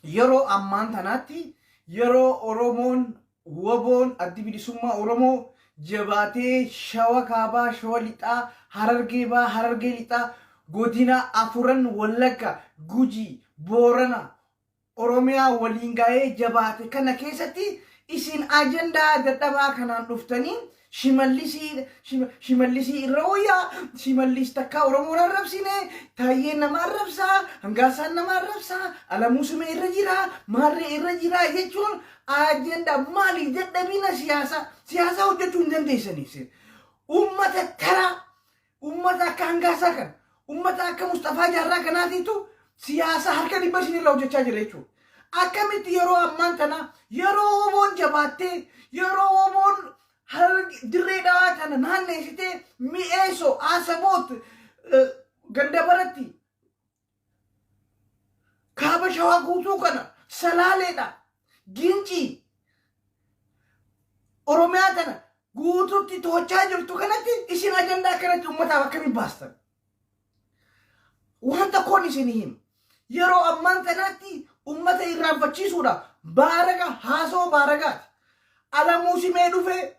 yeroo ammaan tanaatti yeroo Oromoon woboon addi bilisummaa Oromoo jabaatee Shawa Kaabaa, Shawa Lixaa, Harargee Baa, Harargee Lixaa, godina afuran Wallagga, Gujii, Boorana, Oromiyaa waliin ga'ee jabaate kana keessatti isin ajandaa dadhabaa kanaan dhuftanii shimallisii irra wayyaa shimallis takka Oromoon arrabsine Taayyeen nama arrabsaa Hangaasaan nama arrabsaa Alamuu Sumee irra jira Maarree irra jira jechuun ajandaa maali dadhabina siyaasa hojjechuu hin dandeessaniif ummata taraa ummata akka Hangaasaa kan ummata akka Mustafaa Jaarraa kanaatiitu siyaasa harka dhibba isinirra hojjechaa jira jechuudha. Akkamitti yeroo ammaan tana yeroo woboon jabaattee yeroo woboon dirree dhawaa tana naanneessitee mi'eessoo Asaboot ganda baratti kaaba Shawaa guutuu kana Salaaleedha Gincii Oromiyaa tana guutuutti to'achaa jirtu kanatti isin ajandaa kanatti ummataaf akkamiin baastan? Wanta koon isinii himu yeroo ammaan tanaatti ummata irraanfachiisuudha baaraga haasoo baaragaati. Alamuu Simee dhufe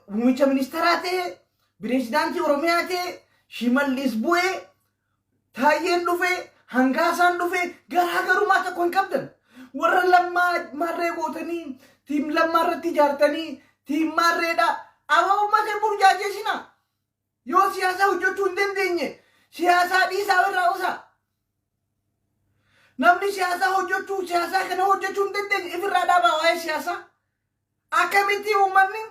muummicha ministeeraa ta'e pirezidaantii Oromiyaa ta'e Shimallis bu'ee Taayyeen dhufe Hangaasaan dhufe garaagarummaa tokko hin qabdan. Warra lammaa marree gootanii tiim lammaa irratti ijaartanii tiim marreedha amma ummata burjaajesina yoo siyaasa hojjechuu hin dandeenye siyaasa dhiisaa irraa usa namni siyaasa hojjechuu siyaasa kana hojjechuu hin dandeenye ifirraa dhaabaa waa'ee siyaasa akkamitti uummanni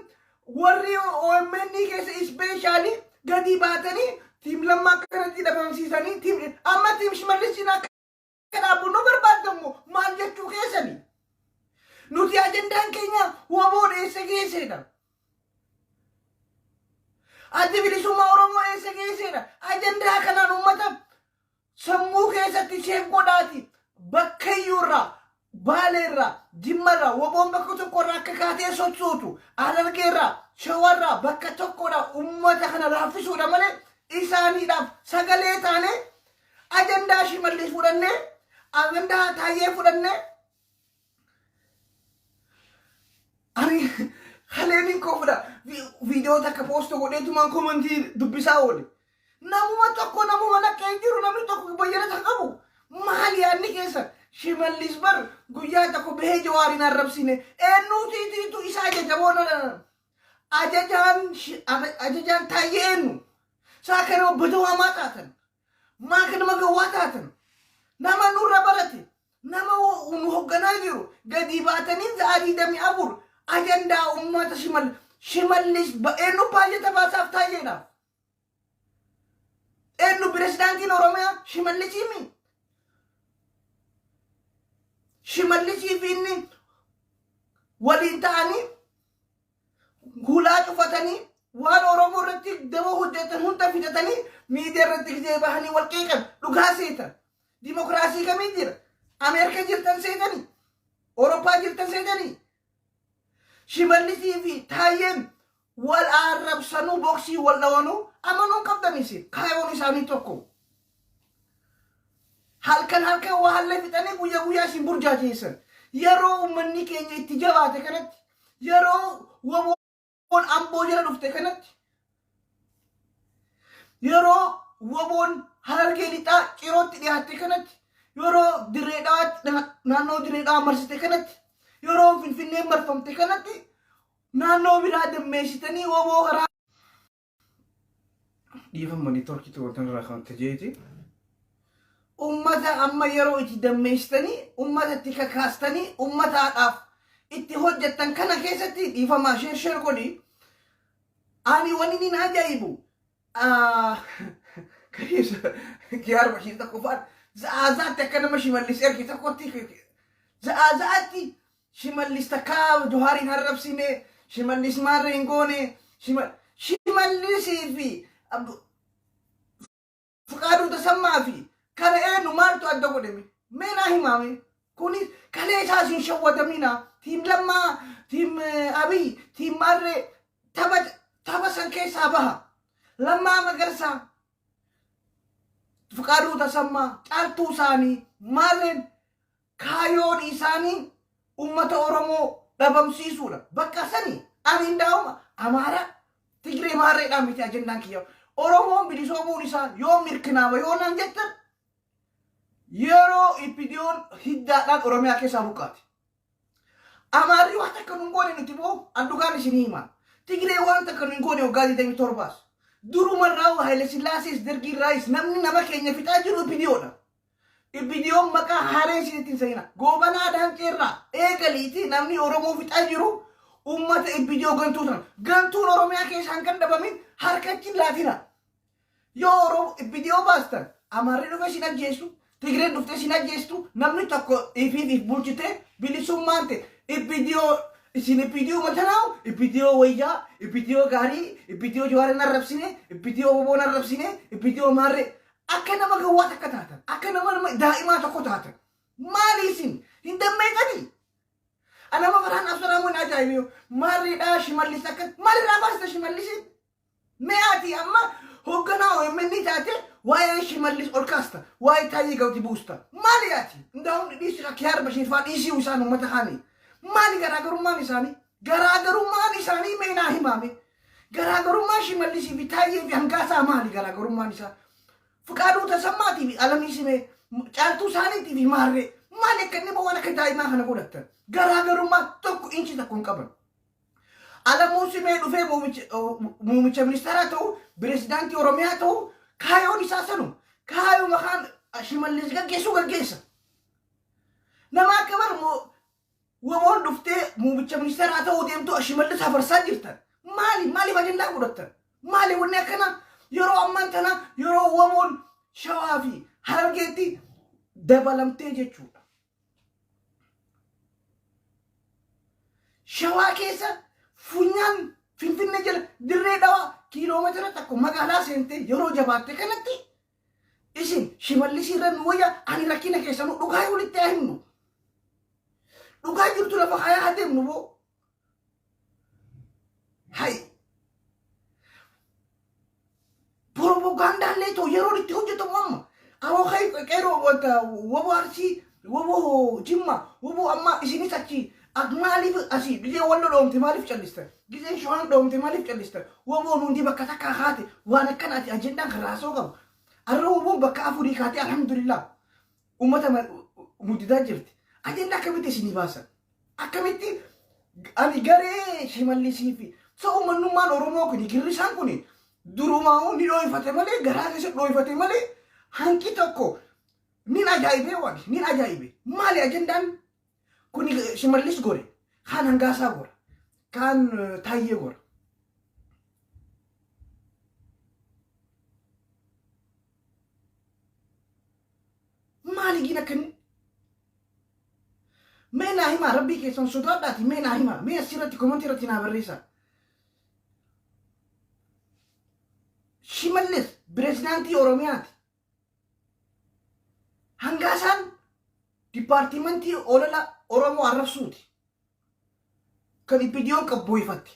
warri OMN keessa ispeeshaalii gadi baatanii tiim lammaa kanatti dhabamsiisanii tiim amma tiim Shimallis cinaa kanaafuu nu barbaadamu maal jechuu keessanii nuti ajandaan keenya waboo eessa geessedha addi bilisummaa Oromoo eessa geessedha ajandaa kanaan ummata sammuu keessatti sheef godhaati bakkayyuurraa Baaleerraa Jimmarraa woboon bakka tokkorraa akka kaatee sochootu Harargeerraa Shawarraa bakka tokkodhaa ummata kana laaffisuudha malee isaaniidhaaf sagalee taane ajandaa Shimallis fudhannee ajandaa Taayyee fudhannee ani haleeniin kofudha viidiyoo takka poosto godheetumaan komantii dubbisaa oole namuma tokko namuma naqqee jiru namni tokko bayyana qabu maali yaadni keessa Shimallis bar guyyaa tokko bahee Jawaariin arrabsine eenyuutiitiitu isa ajajaboona ajajaan Taayyee eenyu saa kana obbata waamaa taatan maa kana magawwaa taatan nama nurra barate nama nu hogganaa jiru gadi baatanii za'aadii damii abur ajandaa ummata Shimallis eenyu baay'ata baasaaf Taayyeedhaaf eenyu pirezidaantiin Oromiyaa Shimallisiimi Shimallisiif inni waliin ta'anii hulaa cufatanii waan Oromoo irratti daba hojjetan hunda fidatanii miidiyaa irratti gizee bahanii wal qeeqan dhugaa seetan dimokiraasii kamii jira Ameerika jirtan seetanii Awurooppaa jirtan seetanii Shimallisii fi Taayyeen wal arrabsanuu boksii wal dhawanuu amanuun qabdanisi kaayoon isaanii tokko halkan waa hallee fixanii guyyaa isin burjaajeessan yeroo uummanni keenya itti jabaate kanatti yeroo woboon Amboo jala dhufte kanatti yeroo woboon Harargee Lixaa Cirootti dhiyaatte kanatti yeroo dirree dhawaatti naannoo dirree dhawaa marsite kanatti yeroo Finfinneen marfamte kanatti naannoo biraa dammeessitanii woboo karaa dhiifamanii torkitu wantan irraa kan tajeeti ummata amma yeroo itti dammeessitanii ummata itti kakaastanii ummataadhaaf itti hojjettan kana keessatti dhiifamaa sheer godhi ani wani nin ajaa'ibu kiyaar bashiin tokko fa'aan za'aazaatti akka nama Shimallis ergi tokkotti za'aazaatti Shimallis takkaa Jawaariin arrabsine Shimallis maarreen goone Shimallisii fi Fuqaaduu Tasammaa fi kana eenyu maaltu adda godhame meenaa himaame kunis kalee isaasiin shawwadamina tiim lammaa tiim Abiy tiim maarree tapha san keessaa baha Lammaa Magarsaa Fuqaaduu Tasammaa caaltuu isaanii maarreen kayoon isaanii ummata Oromoo dhabamsiisuudha. Bakka sani ani ndauma Amara Tigray maarreedhaan miti ajendaan kiyya. Oromoon bilisoomuun isaa yoo mirkanaa'e yoo nan jettan yeroo ipidiyoon hiddaadhaan Oromiyaa keessaa buqqaate. Amaarri waan takka nun goone nuti boo addugaan isinii himaa. Tigray waan takka nun goone waggaa 27 durumarraa Haile Sillaasees Dergiirraayis namni nama keenya fixaa jiru ipidiyoodha. Ipidiyoon maqaa haaree isinitti sayina. Goobanaa daanceerraa eegaliiti namni Oromoo fixaa jiru ummata ibidiyoo gantuutan. Gantuun Oromiyaa keessaan kan dhabamin harkachi laatina. Yoo Oromoo ibidiyoo baastan Amaarri dhufe sin ajjeesu. Tigreen dhufte sin ajjeestu. Namni tokko ifiif bulchite bilisummaan ta'e ibidiyoo isin ibidiyoo matanaaw ibidiyoo wayyaa ibidiyoo gaarii ibidiyoo Jawaar arrabsine ibidiyoo Boboon arrabsine ibidiyoo Maarree akka nama gawwaa takka taatan akka nama daa'imaa tokko taatan maali isin hin dammeetanii ana ma faraan asraamuun ajaa'ibiyo Maarreedhaa Shimallis akka maalirraa baasta Shimallisin me'aati amma hoogganaa OMN taate waa'ee Shimallis ol kaasta waa'ee Taayee Gawtii buusta maali yaati ndaa'uun dhiisii akka yaar bashiifaa dhiisii isaan uummata kaanii maali garaagarummaan isaanii meenaa himaame garaagarummaa Shimallisi fi Taayee fi Hangaasaa maali garaagarummaan isaa Fuqaaduu Tasammaatiif fi Alamii Simee caaltuu isaaniitii fi Maarree maali akka inni waan akka daa'imaa kana godhattan garaagarummaa tokko inchi tokko hin qaban. Alamuu Simee dhufee muummicha ministeeraa ta'u pirezidaantii Oromiyaa ta'u kaayoon isaa sanu kaayoo maqaan Shimallis gaggeessa. Nama akka bar Womoon dhuftee muummicha ministeeraa ta'uu deemtu Shimallis hafarsaa jirtan. Maaliif ajandaa godhattan? Maali wanni akkana yeroo ammaan tana yeroo Womoon Shawaa fi Harargeetti dabalamtee jechuudha. Shawaa keessa funyaan Finfinnee jala dirree dhawaa kiiloomeetira tokko magaalaa seentee yeroo jabaatte kanatti isin Shimallis irra nu wayya ani rakkina keessanuu dhugaa walitti haa himnu. Dhugaa jirtu lafa hayaa adeemnu boo. Hai. Propagandaallee ta'u yeroo itti hojjetamu amma. Awoo hay qeeroo wanta waboo Arsii, waboo Jimma, waboo amma isinis achi maaliif asii gizee Walloo dhoomte maaliif callistan? Gizee Shawaan dhoomte maaliif callistan? Waboon hundi bakka takkaa kaate waan akkanaati ajendaan kan raasoo qabu. Arra waboon bakka afurii kaate alhamdulillah ummata muddidaa jirti. Ajenda akkamitti isinii baasan? Akkamitti ani garee Shimallisii fi uummanummaan Oromoo kun girrisaan kun durumaa ni dhooyfate malee garaa keessa dhooyfate malee hanqi tokko nin ajaa'ibe maali ajendaan kun Shimallis gore kaan Hangaasaa gora kaan Taayee gora. Maali gina kan Mena hima Rabbi keessan sodaadhaati mena hima mee asirratti komantii irratti naa barreessaa. Shimallis pirezidaantii Oromiyaati. Hangaasaan dipaartimentii olola Oromoo arrabsuuti. Kan ipidiyoon qabbooyfatte.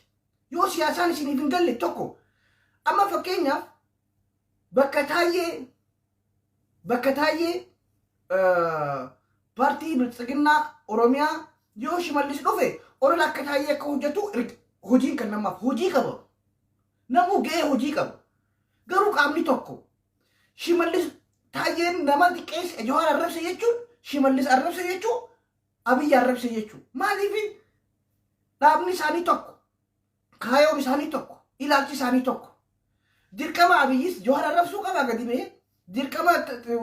Yoo siyaasaan isiniif hin galle tokko amma fakkeenyaaf bakka Taayee paartii biltsiginnaa Oromiyaa yoo Shimallis dhufe olola akka Taayee akka hojjetu hojiin kan namaaf hojii qaba. Namuu ga'ee hojii qaba. Garuu qaamni tokko Shimallis Taayeen nama xiqqeesse Jawaar arrabse jechuun Shimallis arrabse jechuun Abiyyi arrabse jechuun maaliif dhaabni isaanii tokko kaayoon isaanii tokko ilaalchi isaanii tokko dirqama Abiyyis Jawaar arrabsuu qaba gadi ba'ee dirqama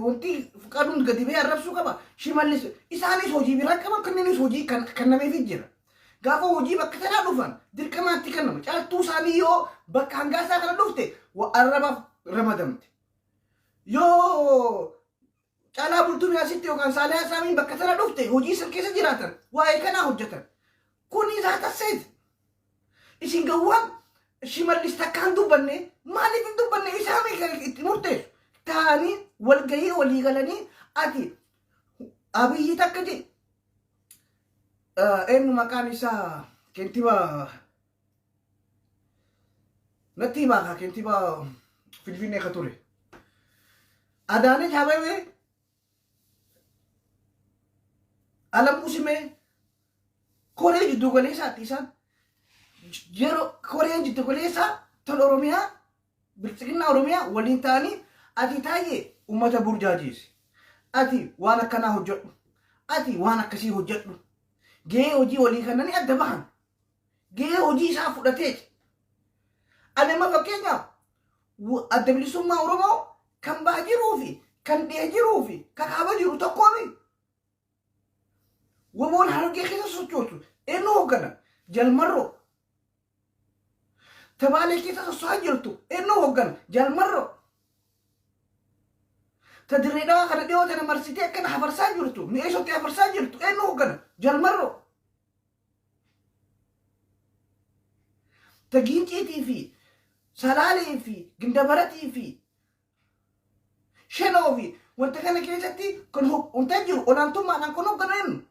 wanti Fuqaaduun gadi ba'ee arrabsuu qaba Shimallis isaanis hojii biraa qaban kanneenis hojii kan nameefii jira. Gaafa hojii bakka tanaa dhufan dirqamaatti kennama. Caaltuu isaanii yoo bakka Hangaasaa kana dhufte arrabaaf ramadamte. Yoo Caalaa Bultuu Miyaasitti yookaan Saaliyaa Saamiin bakka tana dhufte hojii san keessa jiraatan waa'ee kanaa hojjetan. Kun isaa tasseeti. Isin gawwaan Shimallis takkaan dubbanne maaliif hin dubbanne isaanii itti murteessu. Ta'anii walgahii walii galanii ati Abiyyi takka jedhe. Eenyu maqaan isaa kentiibaa natti himaa kentiibaa Finfinnee ka ture. Adaanech Abeebee alamuu simee koree jiddu galeessaatti isaan yeroo koreen jiddu galeessaa tol oromiyaa bilchiginaa oromiyaa waliin ta'anii ati taayee ummata burjaajiisi ati waan akkanaa hojjedhu ati waan akkasii hojjedhu gahee hojii walii kannanii adda bahan gahee hojii isaa fudhateeti ani amma fakkeenyaaf adda bilisummaa oromoo kan baa jiruu fi kan dhee jiruu fi kan kaaba jiru tokkoomi waboon hargee keessa sochootu eenyu hoggana jalmarroo tabaalee keessa soso'aa jirtu eenyu hoggana jalmarroo تدرينا خلنا ديوت أنا مرسيتي كنا حفرسان جرتو من إيش أنت حفرسان جرتو إيه نو كنا جال مرة تجين تي في سلالي في جندبرتي في شنو في وأنت كنا كذا تي كن هو أنت جرو ونانتم ما نكونوا كنن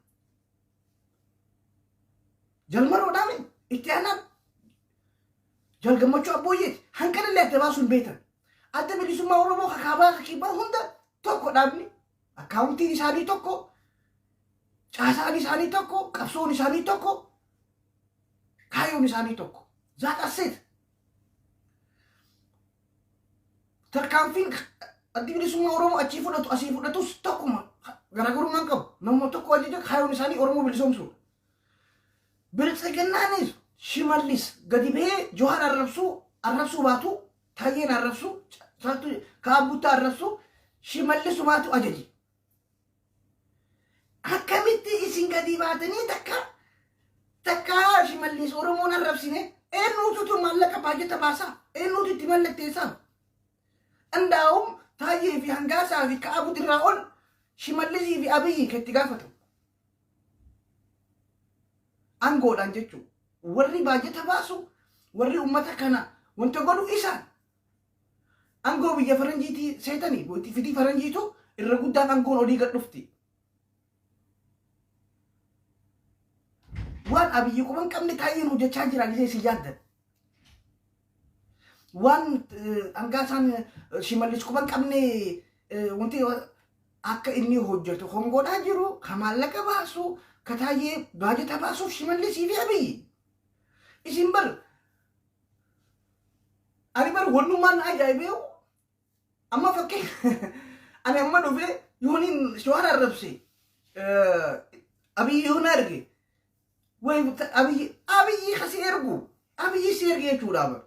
جال مرة دامين إتيانا جال جمعوا أبويت هنكنا اللي تباسون بيتا أنت بدي سما ورمو خكابا خكيبا هندا tokko dhaabni akkaawuntiin isaanii tokko caasaan isaanii tokko qabsoon isaanii tokko kaayyoon isaanii tokko zaaqaseet tarkaanfiin addi bilisummaa oromoo achii fudhatu asii fudhatus tokkuma garaagarummaan qabu namni tokko ajaja kaayyoon isaanii oromoo bilisoomsuudha biltsiginnaanis shimallis gadi ba'ee Johaar arrabsuu baatu Taayyeen arrabsuu Kaabbutaa arrabsuu shimallis sumaatu ajaji akkamitti isin gadi baatanii takka shimallis oromoon arrabsine eenyuutu maallaqa baajata baasaa eenyuutu itti mallatteessaa andaa'um Taayyee fi Hangaasaa fi Kaabut irraa ol shimallisii fi Abiyyi kan itti gaafatamu aangoodhaan jechuudha warri baajata baasu warri ummata kana wanta godhu isaan angoo biyya faranjiitii seetanii booti fidii faranjiitu irra guddaan angoon olii gad dhufti waan Abiyyi quban qabne Taayyeen hojjechaa jira gisee si yaaddan waan Hangaasaan shimallis quban qabne wanti akka inni hojjetu hongoodhaa jiru ka maallaqa baasu ka Taayyee baajata baasuuf shimallisii fi Abiyyi isin bar ani bar wannummaan ajaa'ibee amma fakkii ani amma dhufee yooniin Johaar arrabse Abiyyi yoon arge way Abiyyi kasi ergu Abiyyi si erge jechuudha bar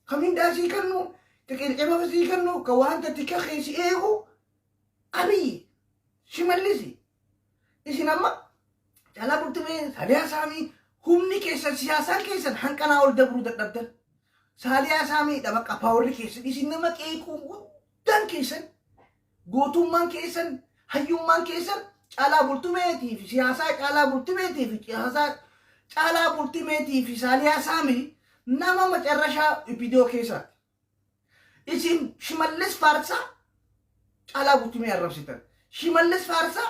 kamiin daasii kannu qeqeema fasii kannu ka waanta tika keesi eegu Abiyyi shimallisi isin amma caalaa bultumee Saaliyaa Saamii humni keessan siyaasaan keessan hanqanaa ol dabruu dadhabdan Saaliyaa Saamii dhabaqa paawarri keessan isin nama qeequu dan keessan gootummaan keessan hayyummaan keessan caalaa bultumeetii fi siyaasaa caalaa bultumeetii fi siyaasaa caalaa bultumeetii fi Saaliyaa Saamii nama macarrashaa viidiyoo keessaati isin shimallis faarsaa caalaa bultumee arrabsitan shimallis faarsaa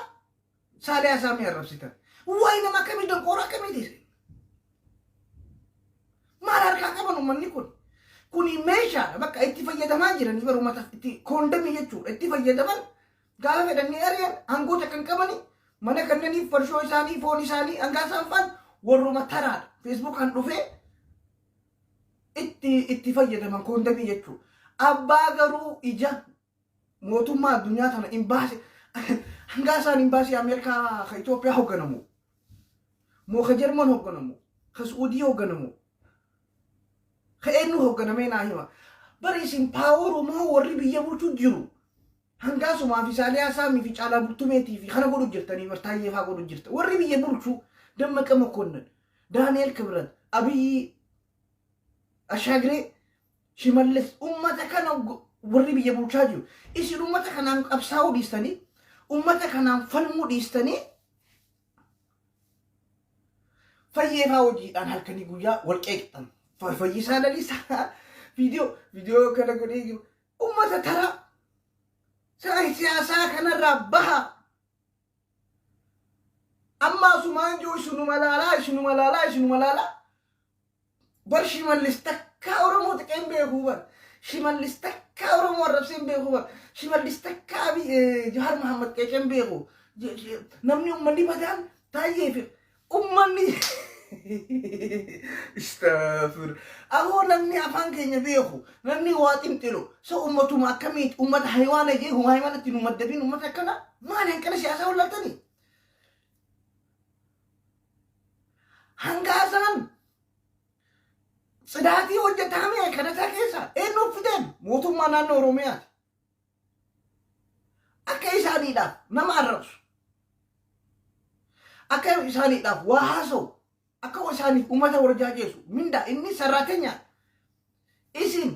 Saaliyaa Saamii arrabsitan wayi nama akkamii danqoora akkamiiti maal harkaa qaban uummanni kun meeshaadha bakka itti fayyadamaa jiran bar uummataaf itti koondamii jechuudha itti fayyadaman gaafa fedhanii ari'an hangoota kan qabani mana kannaniif farshoo isaanii foon isaanii Hangaasaan faan warruma taraadha feesbuukaan dhufee itti fayyadaman koondamii jechuudha abbaa garuu ija mootummaa addunyaa tana imbaasii Hangaasaan imbaasii Ameerikaa ka Itoophiyaa hoogganamu moo ka Jarman hoogganamu ka Suudii hoogganamu كأنه هو كنا مين عايما بريسين باور وما هو الربي يبوتو جرو هنقاسو ما في Saaliyaa Saamii في على بطمتي في خنا قولوا جرتني مرتاحي فا قولوا جرت والربي يبوتو دم كم كنا دانيال كبرت أبي أشاغري شمالس كان والربي يبوتو جرو إيش كان أبساو ديستاني كان فلمو ديستاني فيها وجي أنا هالكني جويا والكيكتن فيسانا لسا فيديو كنا قولي ترى سياسة كان ربها أما سمان جو شنو ملالا برشي من لستكا ورمو تكين بيهوبر شمال لستكا ورمو ربسين بيهوبر شمال لستكا بي جوهر محمد كيكين بيهو نمني أمني بدان taayee fi ummanni استغفر أهو نمني أفان كي نبيخو نمني واتم تلو سو أمتو ما كميت أمت حيوانة جيه هو حيوانة تنو مدبين أمت كنا ما نهن كنا سياسة ولا تاني هنغازان صداتي وجه تامي كنا تاكيسا إنو فدين موتو ما نانو روميات أكيسا نيدا نما الرس أكيسا نيدا وحاسو akka wasaaniif ummata warjaajeessu minda inni sarratenya isin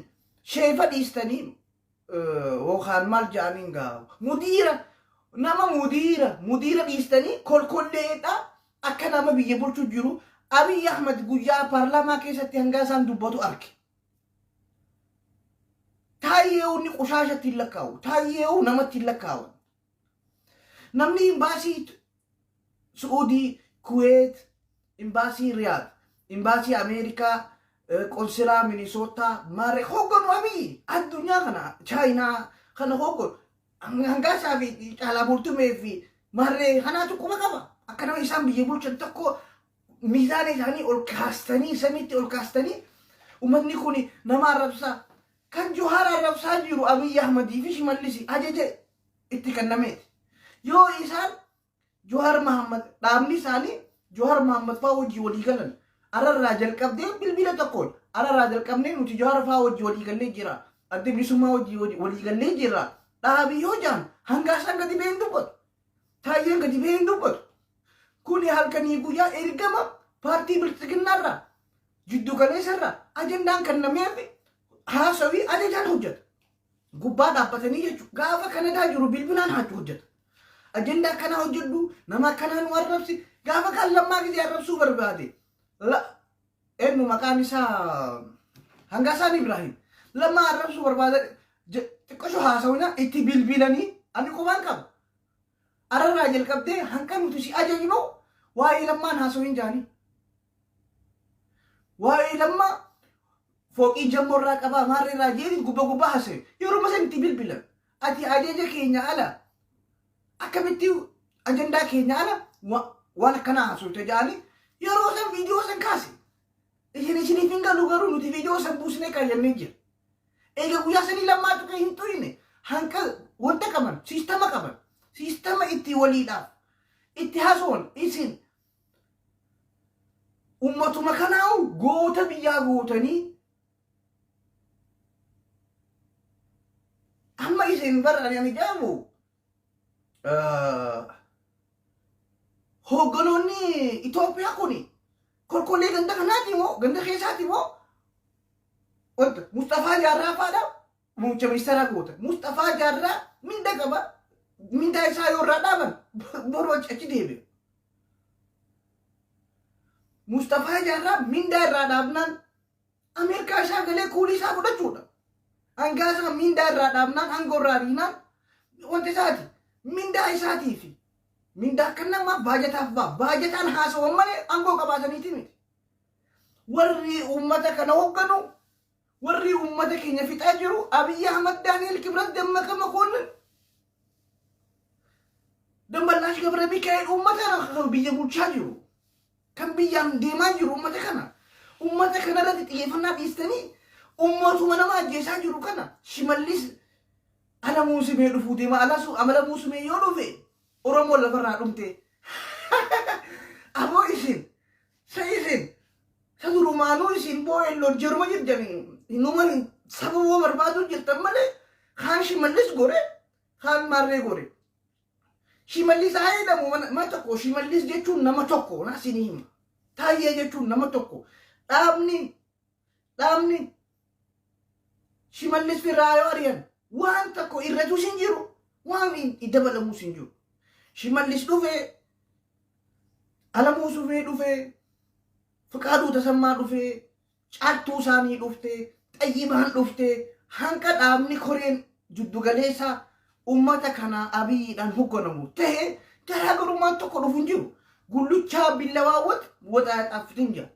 sheefa dhiistanii yookaan maal jedhaniin gaa mudiira dhiistanii kolkolleedha akka nama biyya bulchu jiru Abiy Ahmed guyyaa paarlaamaa keessatti hanga isaan dubbatu arge. Taayyeewu ni qushaashatti lakkaa'u taayyeewu namatti lakkaa'u namni imbaasii Saudi Kuwait Embassy Riyadh, Embassy America, Consular Minnesota, mare hogon wami, adunya kana, China, kana hogon. Hangga sabi kala burtu mevi, mare kana tu kuma kaba. Akana isam biye bulchan tokko mizane jani ol kastani samiti ol kastani. Umatni kuni nama Arabsa kan Johar Arabsa jiru Abiy Ahmed fi shimalisi ajeje itti kanname. Yo isan Johar Muhammad damni sani Johar Muhammad Fawji wali galan ara rajal qabde bilbila takon ara rajal qabne nuti Johar Fawji wali galle jira adde bisuma wali galle jira dabi yojan hanga sanga di bendu bot tayen gadi bendu bot kuni halkani guya ergama parti biltignarra jiddu gale sarra ajendan kannamefi hasawi ajejan hujjat gubba dabbatani jechu gafa kanada jiru bilbilan hatu hujjat ajenda kana hujjadu nama kana nu arabsi gafa kan lama gizi arabsu barbade la enu makanisa hangasan Ibrahim lama arabsu barbade tikosho hasawna iti bilbilani ani ko bankam ara rajal kabde hankan mutusi ajajno wa ilamman hasawin jani wa ilamma foqi jamborra qaba marre rajeli guba hase yoro masan iti bilbilan ati ajeje kenya ala akabiti agenda kenya ala wana kana so tajani yoro san video san kasi ihini chini finga lugaru nuti video san busne ka yanija ega guya sani lamma to kahin toine hanka wonta kaman sistema itti walida itti hason isin ummatu makanau gota biya gotani amma isin barani ani jamu hogganoonni Itoophiyaa kuni kolkollee ganda kanaati moo ganda keessaati moo wanta Mustafaa Jaarraa faadha muummicha ministeeraa goota Mustafaa Jaarraa minda qaba minda isaa yoo irraa dhaaban boru achi deebi'u Mustafaa Jaarraa minda irraa dhaabnaan Ameerikaa isaa galee kuulii isaa fudhachuudha hangaa isaa minda irraa dhaabnaan hangoo irraa dhiinaan wanti isaati minda isaatiifi minda kanama bajetan haso wamane ango kabasani timi warri ummata kana hogganu warri ummata kenya fitajiru Abiy Ahmed Daniel Kibrat demaka makon dambalash gabre bikael ummata biya bulchajiru kan biyam demajiru ummata kana rati tiyefana bistani ummatu manama jesa jiru kana shimallis ala musume dufude ma ala su amala musume yodufe Oromo la farra dumte amo isin saduru manu isin boy lor jeruma jirjani inuman sabu barbadu jirtan male khan shimallis gore khan marre gore shimallis ayda mo matako shimallis jechun nama tokko na sinihim tayye jechun nama tokko damni shimallis firayo ariyan wan tako irratu sinjiru wan idabalamu sinjiru shimallis dhufe alamuu sufee dhufe Fakaaduu tasammaa dhufe caaltuu isaanii dhufte xayyibaan dhufte hanqa dhaabni koreen jiddu galeessa ummata kana Abiyyiidhaan hogganamu ta'e garaagarummaan tokko dhufu hin jiru gulluchaa billawaawwat waxaa xaaffitin jira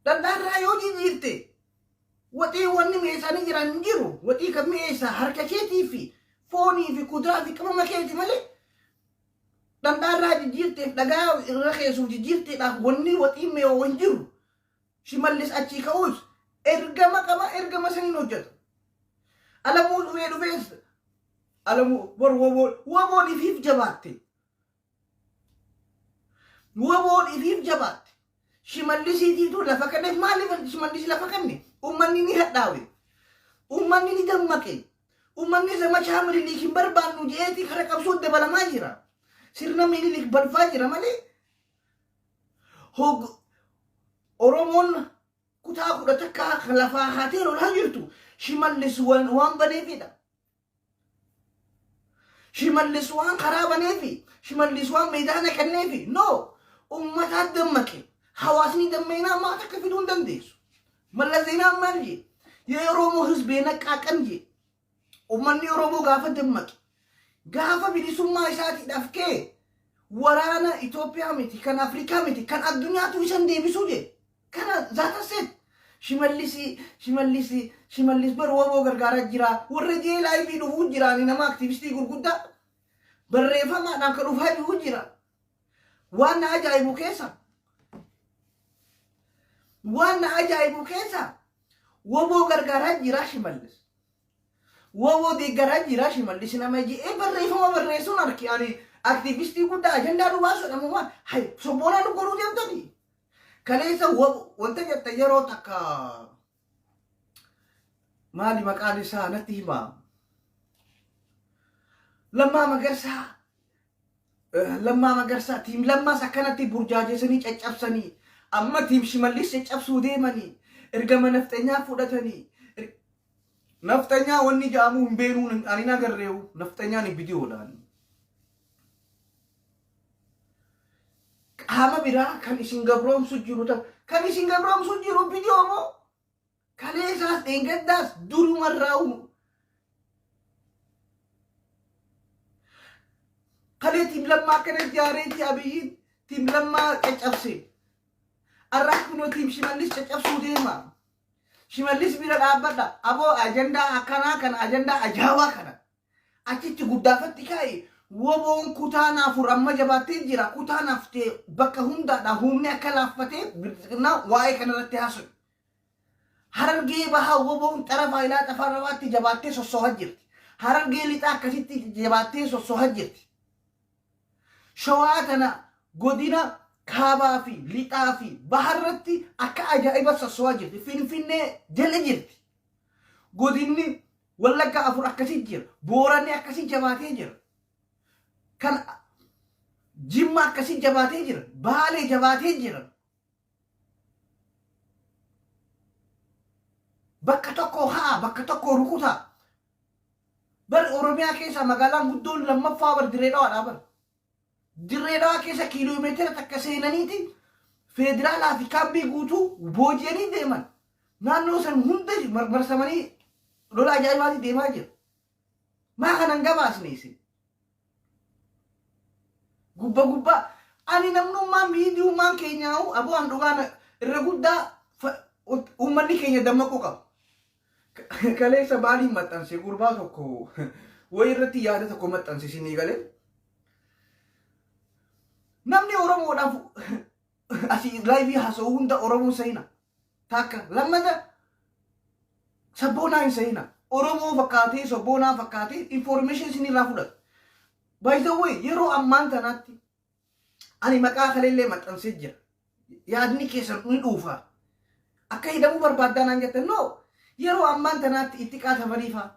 dandaarraa yoo jijjiirte waxii wanni meeshaanii jiran hin jiru waxii kan mi'eessa harka keetii fi foonii fi kuduraa fi qabama keeti malee dhandhaarraa jijjiirteef dhagaa irra keessuuf jijjiirteedhaaf wanni waxii meewwan jiru Shimallis achii ka'uus ergama qaba ergama saniin hojjeta. Alamuu dhufees alamuu bor woboon ifiif jabaatte. Woboon ifiif jabaatte. Shimallisiitiitu lafa kanneef maaliif Shimallis lafa kanne? Ummanni ni hadhaawe. Ummanni ni dammaqe. Ummanni zamachaa Minilik hin barbaannu je'eeti kara qabsoo dabalamaa jira. Sirna Minilik balfaa jira malee Oromoon kutaa kudha takka lafaa haatee lolaa jirtu Shimallis waan baneefidha. Shimallis waan karaa baneefi Shimallis waan meedaana kenneefi no ummataa dammaqe hawaasni dammeenaa maa takka fiduu hin dandeessu. Mallas Zeenaan maal jee የኦሮሞ ህዝብ የነቃቀን ጂ ኡመኒ ኦሮሞ ጋፈ ደመቅ ጋፈ ቢሊሱማ ኢሳቲ ዳፍኬ ወራና ኢትዮጵያ ሚቲ ከን አፍሪካ ሚቲ ከን አዱኛቱ ይሰንዴ ቢሱጄ ከና ዛተሰት ሽመልስ በር ወቦ ገርጋራ ጅራ ወረጄ ላይ ቢዱ ሁጅራኒ ነማ አክቲቪስቲ ጉርጉዳ በሬፈማ ዳን ከዱፋ ሁጅራ ዋና አጃይቡ ኬሳ ወቦ ገርጋራ ጅራ ሽመልስ ወቦ ዲገራ ጅራ ሽመልስ ነማጂ በሬፈማ በሬሱን አርኪ አኒ አክቲቪስቲ ጉዳ አጀንዳ ዱባሱ ነሙማ ሃይ ሶቦና ዱቆሩ ደምተኒ ከሌሰ ወንተ የሮ ተካ ማሊ መቃሊሳ ነቲማ ለማ መገርሳ ቲም ለማ ሰከነቲ ቡርጃጄ ሰኒ ጨጨብሰኒ አማ ቲም ሽመልስ ጨጨብሱ ዴመኒ እርገመ ነፍጠኛ ፉደተኒ ነፍጠኛ ወኒ ጃሙ ምቤኑን አኒና ገሬው ነፍጠኛ ኒ ቪዲዮ ዳን Hama bira kan isin gabroom sujiru video mo kaleesas engaddas durumarraaw kale tim lamma kana jaareeti abiyin tim lamma qacabse arrakuno tim shimallis qacabsu deema shimallis bira dhaabbadha abo agenda akana kan agenda ajawa kana achitti guddafatti kai wobon kutana furamma jabate jira kutana fte bakka hunda da humne kalafate na wae kanarate hasu hararge baha wobon tarafa ila tafarawati jabate so hajirti hararge lita kasitti jabate so hajirti shawatana godina kaba fi lita fi baharati akka ajaiba so hajirti finfinne jelle jirti godinni wallaga afur akkasi jir borane akkasi jabate jir kan jimma akkasi jabaatee jira baalee jabaatee jira bakka tokko rukuta bar oromiyaa keessa magaalaan guddoon lammaffaa bar direedhaadha bar direedhaa keessa kiiloomeetira takka seenaniiti federaalaa fi kaambii guutuu booji'anii deeman naannoo san hunda marsamanii lola ajaa'ibaatti deemaa jira maa kanan gabaasneesi Gubba ani namnummaa miidiyummaan keenyaa'u aboo handugaan irra guddaa uummanni keenya dammaquu qaba. Kaleessa baaliin maxxanse gurbaa tokko wayi irratti yaada tokko maxxanse isinii galee namni Oromoodhaaf asii laayivii haasa'u hunda Oromoo seena takka lammata sabboonaa hin seena Oromoo fakkaatee sabboonaa fakkaatee information isinirraa fudhata. By the way, yero amman tanatti ani maqaa kaleellee maxxansee jira. Yaadni keessan ni dhuufa. Akka hidhamuu barbaaddan jette no yero amman tanatti itti qaatamaniifa.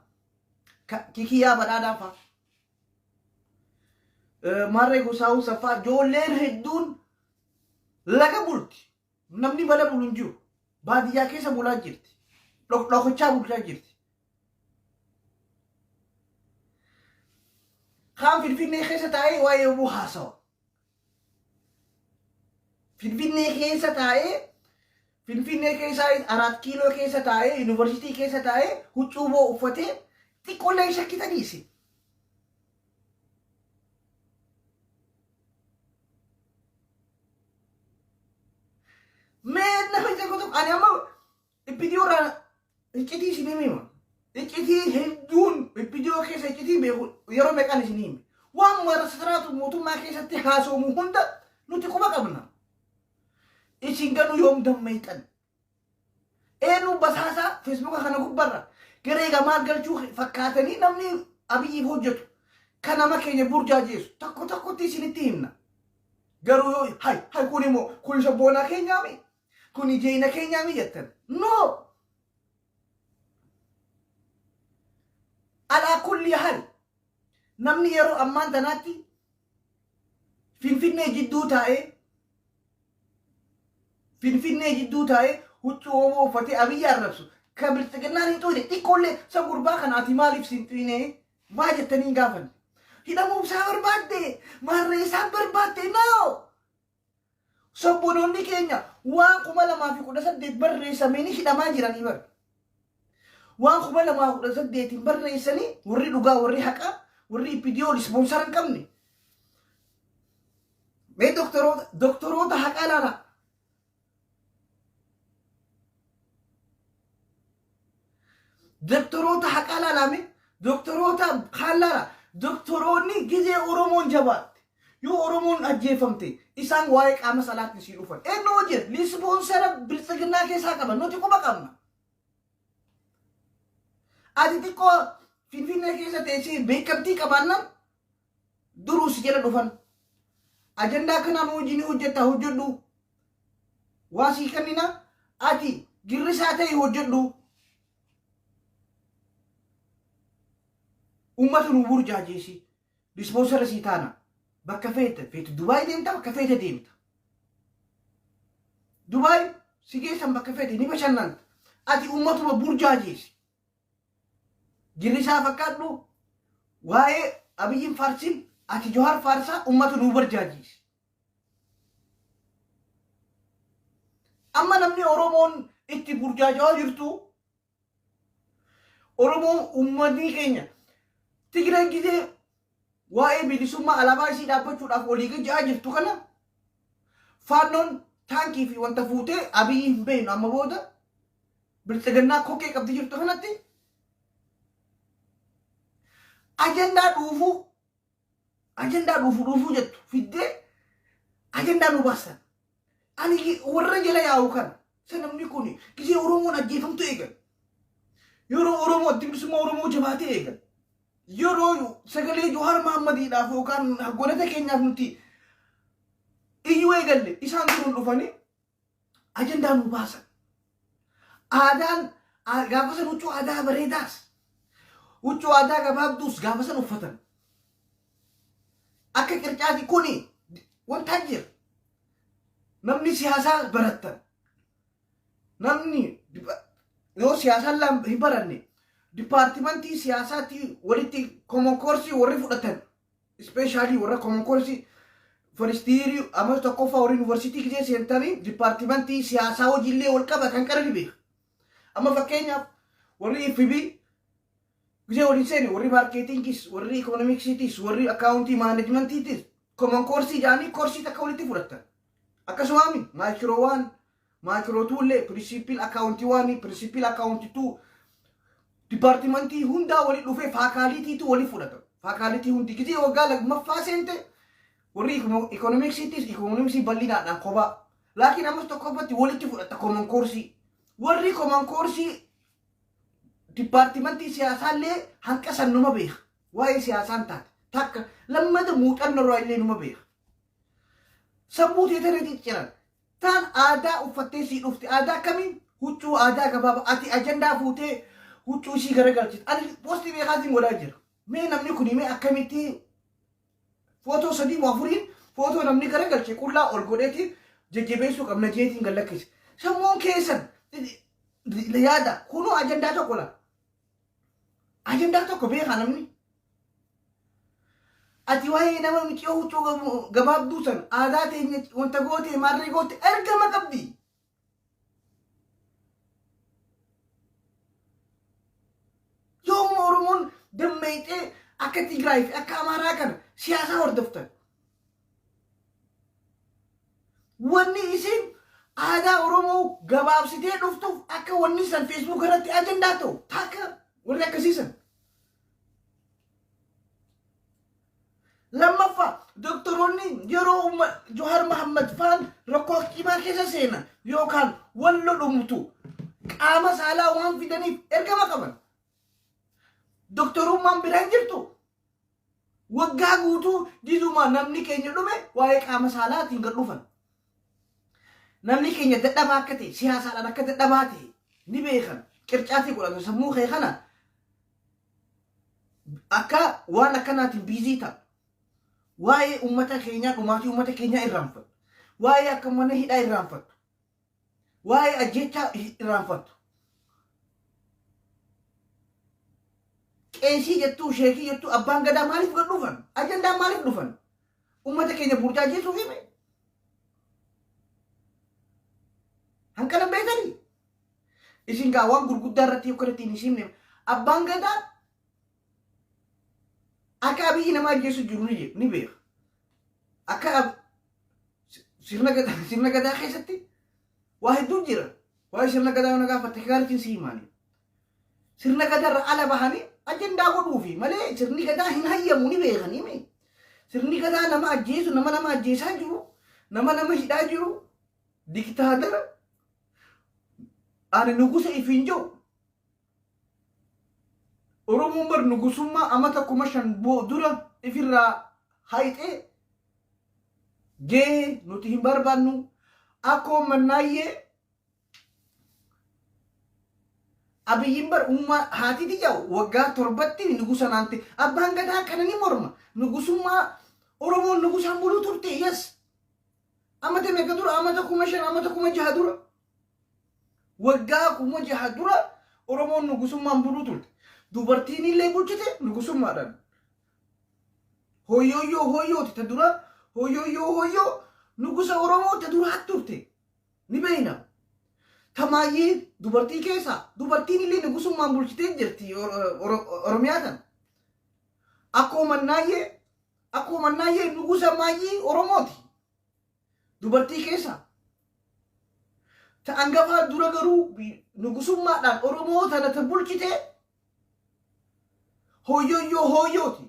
Kikiyaa badhaadhaafa. Marree gosaa'uu saffaa ijoolleen hedduun laga bulti. Namni bala bulu hin jiru. Baadiyyaa keessa bulaa jirti. Dhokochaa bulchaa jirti. Kan Finfinnee keessa taa'ee waa'ee obbo haasawa. Finfinnee keessa 4 kiiloo keessa taa'ee yuunivarsiitii keessa taa'ee huccuu boo uffatee xiqqoollee shakkitaniisi. Mee nama tokko ani amma viidiyoodhaan iccitii isin himima. Iccitii hedduun viidiyoo keessa iccitii yeroo meeqaan isinii hime. Waan marasiraatu mootummaa keessatti haasoomu hunda nuti quba qabna. Isin ganuu yoom dammeeyxan. Eenyu basaasaa feesbuuka kana gubbarra garee gamaa galchuu fakkaatanii namni Abiyyiif hojjetu. Kan nama keenya burjaajeessu tokko tokkotti isinitti himna. Garuu yoo hay kun immoo kun sabboonaa keenyaami. Kun ijeena keenyaami jettan. No! Ala kulli hal namni yeroo ammaan tanaatti Finfinnee jidduu taa'ee huccuu Oromoo uffatee Abiyyi arrabsu kan bilxiginnaan hin xuune xiqqoollee isa gurbaa kanaati maaliif sin xuine maa jettanii gaafan. Hidhamuu isaa barbaadde maarree isaa barbaadde noo. Sabboononni keenya waan 2018 barreessameen hidhamaa jiranii bar. Waan 2018 barreessanii warri dhugaa warri haqa warri viidiyoo ispoonsara hin qabne. Mee doktoroota haqaa laala. Doktoroota haqaa laalame doktoroota haalaala. Doktoroonni gizee Oromoon jabaatte yoo Oromoon ajjeefamte isaan waa'ee qaama salaatti si dhufan. Eenyu hojjet ispoonsara biltsiginnaa keessaa qaban nuti quba qabna. Ati xiqqoo Finfinnee keessa teessee beekamtii qabaannaan duruu si jala dhufan. Ajandaa kanaan hojiin hojjetta hojjedhu. Waa sii kennina ati girrisaa ta'e hojjedhu. Ummatu nu burjaajeesi. Ispoonsara sii taana. Bakka feete Dubaay deemta bakka feete deemta. Dubaay si geessan bakka feete ni bashannanta. Ati ummatuma burjaajeesi. Girrisaa fakkaadhu waa'ee Abiyyiin faarsin ati Johaar faarsaa ummatu nu burjaajeesi. Amma namni Oromoon itti burjaajaa jirtu Oromoon ummatni keenya Tigiraan gizee waa'ee bilisummaa alaabaa isii dhaabbachuudhaaf olii gajjaa jirtu kana faannoon taankii fi wanta fuutee Abiyyi hin beeknu amma booda biltsiginnaa kokkee qabdi jirtu kanatti ajandaa dhuufuu jettu fiddee ajandaa nu baasan. Ani warra jala yaa'u kana sanamni kun gizee Oromoon ajjeefamtu eegan. Yeroo Oromoo bilisummaa Oromoo jabaatee eegan. Yeroo sagalee Johaar Mahaammadiidhaaf yookaan hoggantoota keenyaaf nuti iyyuu eegalle isaan kun dhufanii ajandaa nu baasan. Aadaan gaafa san huccuu aadaa bareedaas huccuu aadaa gabaabduus gaafa san uffatan. Akka qircaati kuni wanta jira. Namni siyaasaa barattan. Namni yoo siyaasaan hin baranne Departmentii siyaasaatti walitti komonkorsii warri fudhatan. Especially warra komonkorsii foristiirii amma tokkoffaa warri yuunivarsiitii gizee seentanii Departmentii siyaasaa hojiillee wal qabatan qarani beeka. Amma fakkeenyaaf warri FB gizee waliin seeni warri maarkeetingis warri ikoonomiksiitis warri akkaawuntii maanejmentiitis komonkorsii jaanii korsii takka walitti fudhatan. Akkasumaami maayikiroo 1 maayikiroo 2 illee pirinsipil akkaawuntii 1 pirinsipil akkaawuntii 2 Departmentii hundaa wali dhufee faakaaliitiitu wali fudhata. Faakaaliitii hundi gizee waggaa lammaffaa seente warri ikoonomiksiitis ikoonomiksii bal'inaadhaan kophaa. Laakiin ammas tokkoffatti walitti fudhata komonkorsii. Warri komonkorsii Departmentii siyaasaallee hanqasan numa beeka. Waa'ee siyaasaan taate takka lammata muuxannoo irraa illee numa beeka. Sammuu teetanii cicciran taan aadaa uffattee sii dhufte aadaa akkamiin huccuu aadaa gabaabaa ati ajandaa fuutee huccuu ishii garagalchite. Ani poostii beekaatiin godhaa jira. Mee namni kun mee akkamitti footoo 3 moo 4 footoo namni garagalche qullaa ol godheetiin jajjabeessuu qabna jeetiin gallakkise. Sammuun keessan yaada kunoo ajandaa tokko la. Ajandaa tokko beekaa namni. Ati waa'ee nama miciyoo huccuu gabaabduu san aadaa teenya wanta gootee maarree goote ergama qabdi. Yoom Oromoon dammeeyxee akka Tigraay fi akka Amaaraa kana siyaasa hordoftan. Wanni isin aadaa Oromoo gabaabsitee dhuftuuf akka wanni san Facebook irratti ajandaa ta'u takka warri akkasiisan. Lammaffaa doktoroonni yeroo Johar Muhammad faan rakkoo cimaa keessa seenan yookaan wallo dhumtu qaama saalaa waan fidaniif ergama qaban. Doktorummaan biraan jirtu. Waggaa guutuu diduma namni keenya dhume waa'ee qaama saalaatiin gad dhufan. Namni keenya dadhabaa akka ta'e siyaasaadhaan akka dadhabaa ta'e ni beekan. Qircaatii godhatu sammuu kee kana akka waan akkanaatiin biizii ta'a. Waa'ee uummata keenyaa dhumaatii uummata keenyaa irraanfatu. Waa'ee akka mana hidhaa irraanfatu. Waa'ee ajjechaa irraanfatu. Qeesii jettuu sheekii jettuu abbaan gadaa maaliif gad dhufan? Ajandaan maaliif dhufan? Uummata keenya burjaajeessuuf hime. Hanqana beekanii. Isin gaa waan gurguddaa irratti yoo kadhatti hin himne abbaan gadaa akka abiyyi nama ajjeesu jiru ni beeka. Akka sirna gadaa keessatti waa hedduu jira. Waa'ee sirna gadaa yoo gaafatte gaariitiin si himaani. Sirna gadaarra ala bahanii ajandaa godhuufi malee sirni gadaa hin hayyamu ni beekanii mee. Sirni gadaa nama ajjeesu nama ajjeesaa jiru nama hidhaa jiru diktaatara ani nugusa ifiin jiru. Oromoon bar nugusummaa amata 5,000 dura ifirraa hayxee gee nuti hin barbaannu akkoo mannaayyee abiyyin bar ummaa haati dijaa'u waggaa 7 nugusa naante abbaan gadaa kana ni morma. Nugusummaa Oromoon nugusaan buluu turte yes. Amata meeqa dura amata 5,000 amata 6,000 dura waggaa 6,000 dura Oromoon nugusummaan buluu turte. Dubartiin illee bulchite nugusummaadhaan. Hoyyoo ta dura hoyyoo nugusa Oromoo ta dura turte ni beekna. Tamaayyee dubartii keessa dubartiin illee nugusummaan bulchitee jirti Oromiyaa tan. Akkoo mannaayyee nugusa maayyii Oromooti. Dubartii keessa. Ta angafaa dura garuu nugusummaadhaan Oromoo tana ta bulchitee hoyyooti.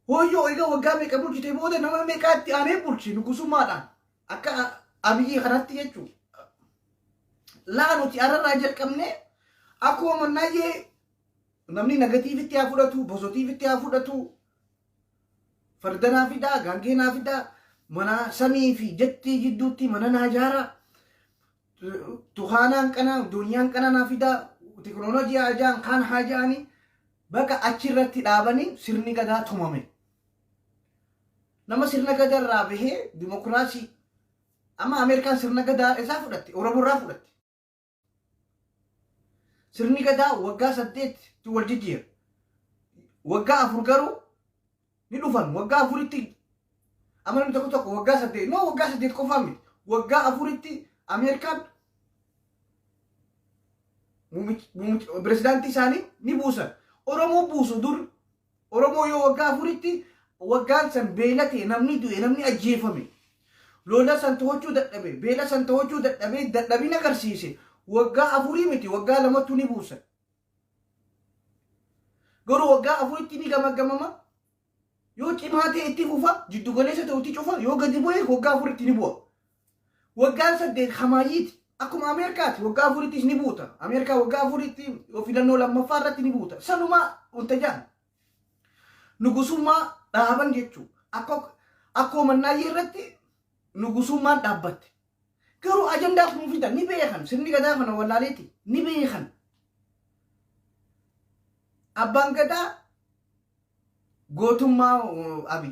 Hoyyoo egaa waggaa meeqa bulchite booda nama meeqaatti aanee bulchi nugusummaadhaan akka abiyyi kanatti jechuudha. Laa nuti ararraa jalqabne akkuma mannaayyee namni negatiivitti haa fudhatu pozitiivitti haa fudhatu fardanaa fidaa gaangeenaa fidaa mana samii fi jettii jidduutti mana naa ijaara tuhaanaan qana duniyaan qana naa fidaa teknoolojii ajaan kan hajaani bakka achirratti dhaabanii sirni gadaa tumame. Nama sirna gadaa irraa bahee dimokiraasii amma Ameerikaan sirna gadaa isaa fudhatte Oromoo irraa fudhatte. Sirni gadaa waggaa 8 wal jijjiira. Waggaa 4 garuu ni dhufan waggaa 4tti amma namni tokko waggaa 8 no waggaa 8 qofaa miti waggaa 4tti Ameerikaan Presidaantii isaanii ni buusan. Oromoo buusu dur Oromoo yoo waggaa 4tti waggaan san beelate namni du'e namni ajjeefame. Lola san to'achuu dadhabe beela san to'achuu dadhabina agarsiise waggaa 4 miti waggaa 2tu ni buusan. Garuu waggaa 4tti ni gamagamama. Yoo cimaa ta'e itti fufa jiddu galeessa ta'utti cufa yoo gadi bu'e waggaa 4tti ni bu'a. Waggaan 8 hamaayiiti. Akkuma Ameerikaati waggaa 4ttis ni buuta. Ameerikaa waggaa 4tti yoo filannoo lammaffaa irratti ni buuta. Sanumaa wanta jaan. Nugusummaa dhaaban jechuudha. Akkuma mannaayyee irratti nugusummaan dhaabbatte. Garuu ajandaa kun fidan ni beekan. Sirni gadaa kana wallaaleeti ni beekan. Abbaan gadaa gootummaa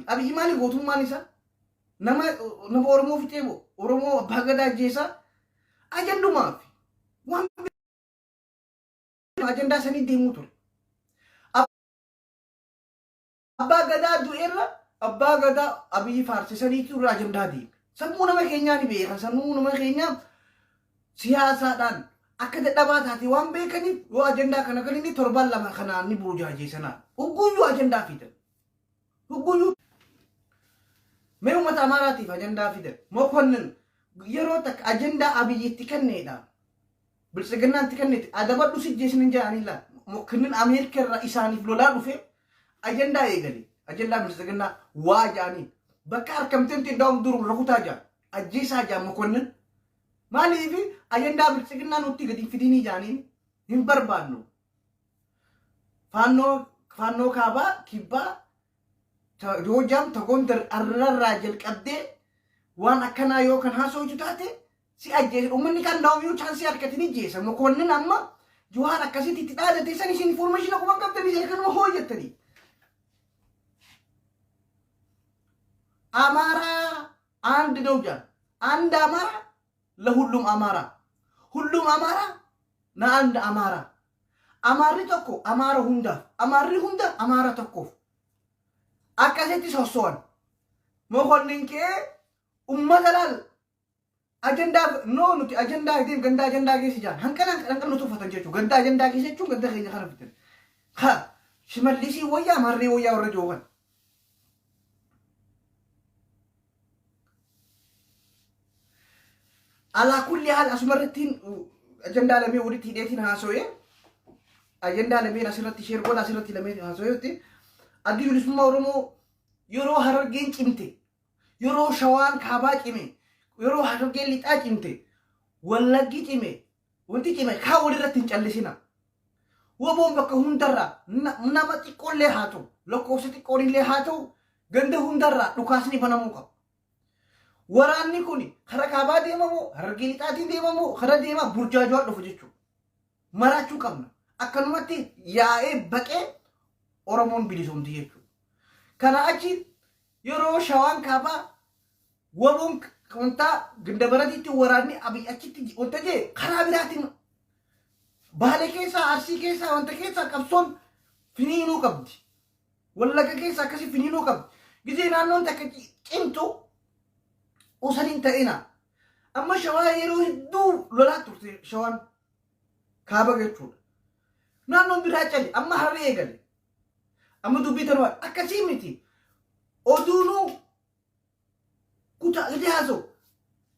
Abiyyi maali gootummaan isaa? Nama Oromoo fixee moo Oromoo abbaa gadaa ajjeesaa? Ajandumaaf waan ajandaa sanii deemuu ture. Abbaa gadaa du'eerra abbaa gadaa Abiyyi faarsisanii ture ajandaa deeme. Sammuu nama keenyaa ni beekan. Sammuu nama keenyaa siyaasaadhaan akka dadhabaa taate waan beekaniif yoo ajandaa kana kan inni 7 kanaan ni burjaajeessanaa. Hogguyyuu ajandaa fidan. Hogguyyuu mee uummata Amaaraatiif ajandaa fidan. Mokonnin yeroo takka ajandaa Abiyyiitti kenneedha. bilsigana anti kanniti adabadhu sijjeesnin jaanilla mokkinnin Ameerika irraa isaaniif lolaa dhufe ajandaa eegale ajandaa bilsigana waa jaanii bakka argamtetti ndaawum duru rukutaa jaa ajjeesaa jaa mokonnin maaliif ajandaa bilsigana nutti gadi fidinii jaanii hin barbaannu faannoo kaabaa kibbaa Jojam Tagondar Arra jalqabdee waan akkanaa yoo kan haasa'u taate si ajjeese uummanni kan daawwiyu chaansii harkatanii jeesa mokonnin amma Johan akkasitti itti dhaadate san isin information akkuma qabdanii isa kanuma hooyyattanii አማራ አንድ ነው ጃን አንድ አማራ ለሁሉም አማራ ሁሉም አማራ ለአንድ አማራ አማሪ ተኮ አማራ ሁንዳ አማሪ ሁንዳ አማራ ተኮ አቀሰቲ ሶሶን መሆንንከ ኡመተላል አጀንዳ ኖ ኑቲ አጀንዳ ይደም ገንዳ አጀንዳ ጌስ ጃን አንቀን ነው ተፈተንጀቹ ገንዳ አጀንዳ ጌሰቹ ገንዳ ኸኝ ኸረፍተን ሽመልሲ ወያ ማሪ ወያ ወረጆን على كل حال أسمرتين أجندة لمي ودي تيدين هاسوي أجندة لمي نسرتي شير ولا نسرتي لمي هاسوي تي أدي يلسم مورمو يرو هرجين كمتي يرو شوان كابا كمي يرو هرجين لتا كمتي ولا جي كمي وانتي كمي كاولي رتين جالسينا وبوم بكون درا نامتي كل هاتو لو كوستي كورين له هاتو جنده درا لوكاسني بناموكا waraanni kuni kara kaabaa deemamu harargee lixaatiin deemamu kara deema burjaajoo dhufu jechuudha marachuu qabna akkanumatti yaa'ee baqee oromoon bilisoomti jechuudha kana achi yeroo shawaan kaabaa wabuun wanta gandabaratitti waraanni abii achitti wanta jee karaa biraatiin baale keessaa arsii keessaa wanta keessaa qabsoon finiinuu qabdi wallaga keessaa akkasi finiinuu qabdi gizee naannoon takka cimtu وصلين تأينا أما شوان يروح دو لولا ترتي شوان كابا جتول نانو بيراجع أما هريه قال أما دو بيتنوا أكاسيمتي أدونو كوتا إجازو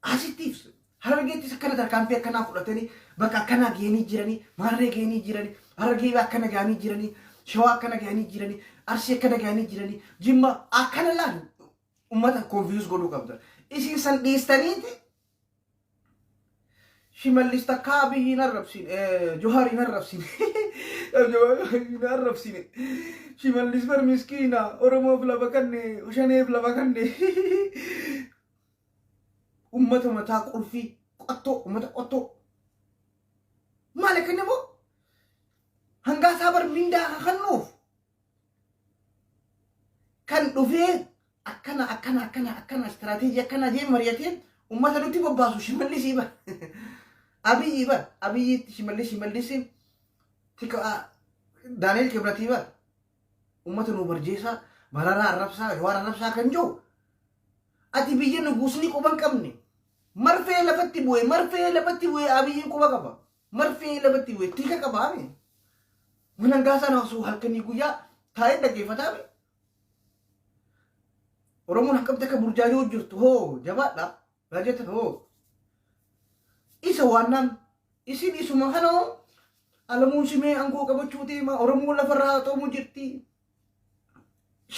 أسيتيفس هرجع تسكر تركان في كنا فلتني بكا كنا جيني جيراني مارة جيني جيراني هرجع بكنا جاني جيراني شوا كنا جاني جيراني أرسي كنا جاني جيراني جيما أكنا لا أمة كونفيوز قولوا كابتن إيش سنديستانيتي شماليست كابي ينرفسين جوهر ينرفسين ينرفسين شماليست مسكينة أورمو بلا بكني وشاني بلا بكني أمته متى قل في قطو أمته قطو مالك نبو هنگا صبر مندا خنوف كان دفيه أكنا استراتيجية أكنا جيم مريتين وما تلوتي بباسو شمالي سيبا أبي شمالي سيب تيكا دانيل كبراتي با وما تنو برجيسا مرارا الرفسا جوار الرفسا كنجو أتي بيجي نبوسني كوبان كمني مرفي لفتي بوي أبي كوبا كبا مرفي لفتي بوي تيكا كبامي منانغاسا نوسو هالكني كويا تاين دكي فتابي Oromoon hakkamte akka burjaajoo jirtu hoo jabaadha raajata hoo isa waannaan isin isuma kanoo alamuun simee angoo qabachuu deema Oromoon lafarraa xoomu jirti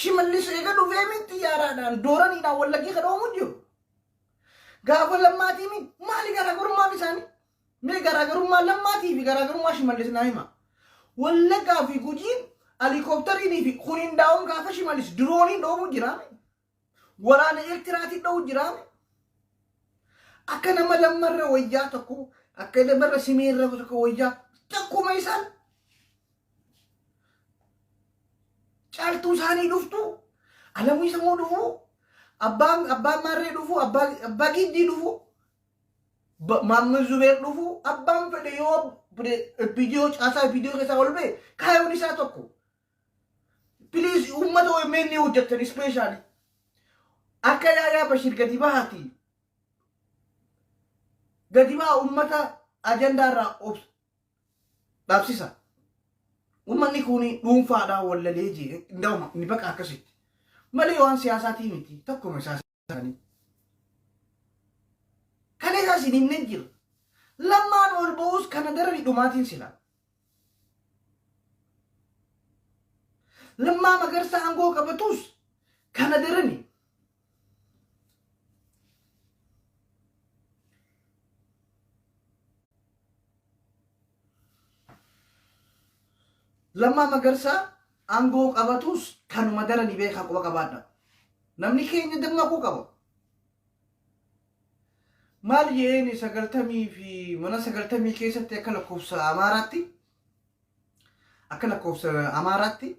shimallis eega dhufee miti yaaraadhaan dooraniidhaan wallagii kadhoomu jiru gaafa lammaatii mi maali garaagarummaan isaanii mee garaagarummaa lammaatii fi garaagarummaa shimallis naa hima wallaggaa fi gujiin alikooptariinii fi kuniin daa'uun gaafa shimallis dirooniin dhoomu jiraame waraana elektiraatii dha'u jiraame akka nama lammarra wayyaa tokko akka namarra simeerra tokko wayyaa takkuma isaan caaltuu isaanii dhuftu alamuu isa moo dhufu abbaan maarree dhufu abbaa giddii dhufu maamma zubeer dhufu abbaan fedhe yoo viidiyoo caasaa viidiyoo keessaa ol ba'e kaayoon isaa tokko piliis uummata OMN hojjettan ispeeshaalii akka yaayaa bashir gadi bahaati gadi baha ummata ajandaarraa obs dhaabsisa ummanni kuni dhuunfaadhaan wallalee jee ndauma ni baqa akkasitti malee waan siyaasaatii miti tokkuma isaanii kan isaas hin himne jira Lammaan ol ba'us kana darani dhumaatiin sila. Lammaa Magarsaa aangoo qabatus kana darani. Lammaa Magarsaa aangoo qabatus kanuma darani beekaa quba qabaadha. Namni keenya dammaquu qaba. Maal yeeni 90 fi mana 90 keessatti akka lakkoofsa Amaaraatti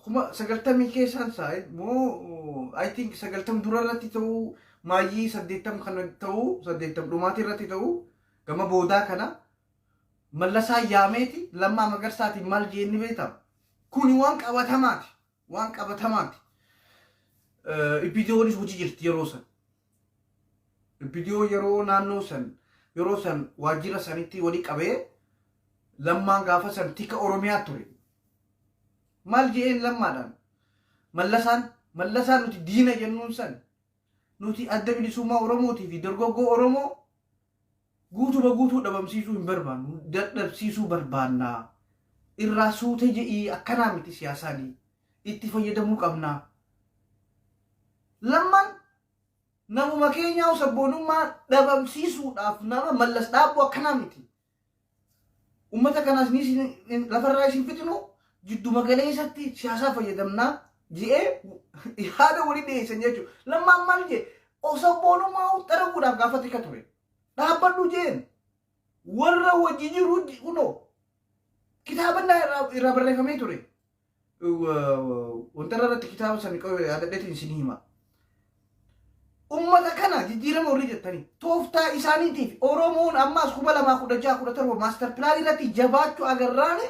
kuma 90 keessaan saa'e moo I think 90 dura irratti ta'uu maayyii 80 kana ta'uu 80 dhumaatii irratti ta'uu gama boodaa kana Mallasaa yaameeti Lammaa Magarsaatiin maal jeenni beekama. Kuni waan qabatamaati. Ibidoonis hojii jirti yeroo san. Ibidoo yeroo naannoo san yeroo san waajjira sanitti walii qabee Lammaan gaafa san tika Oromiyaa ture. Maal jeen Lammaadhaan Mallasaan nuti diina jennuun san nuti adda bilisummaa Oromootii fi dargaggoo Oromoo guutuu dhabamsiisuu hin barbaannu, dadhabsiisuu barbaanna. Irraa suute jedhii akkanaa miti siyaasaanii itti fayyadamuu qabna. Lammaan namuma keenyaa sabboonummaa dhabamsiisuudhaaf nama Mallas dhaabuu akkanaa miti. Ummata kanaas ni lafarraa isin fixinu jiddu magaleessatti siyaasaa fayyadamnaa jedhee yaada walii dhiyeessan jechuudha. Lammaan maal jee sabboonummaa xaraguudhaaf gaafate ka ture. Dhaabbadhu jeen warra wajji jiru kunoo kitaabannaa irraa barreeffamee ture. Wanta irratti kitaaba san yaadadheetiin isin hima. Ummata kana jijjiirama horii jettanii tooftaa isaaniitiif Oromoon ammaas 2016-17 maaster pilaanii irratti jabaachuu agarraane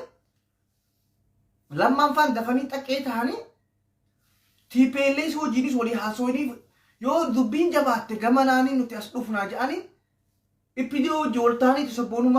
Lammaan faan dafanii xaqqee ta'anii TPLS hojiinis walii haasawaniif yoo dubbiin jabaatte gama naanii nuti as dhufnaa jedhanii Ibidoo hojii wal ta'anii sabboonummaa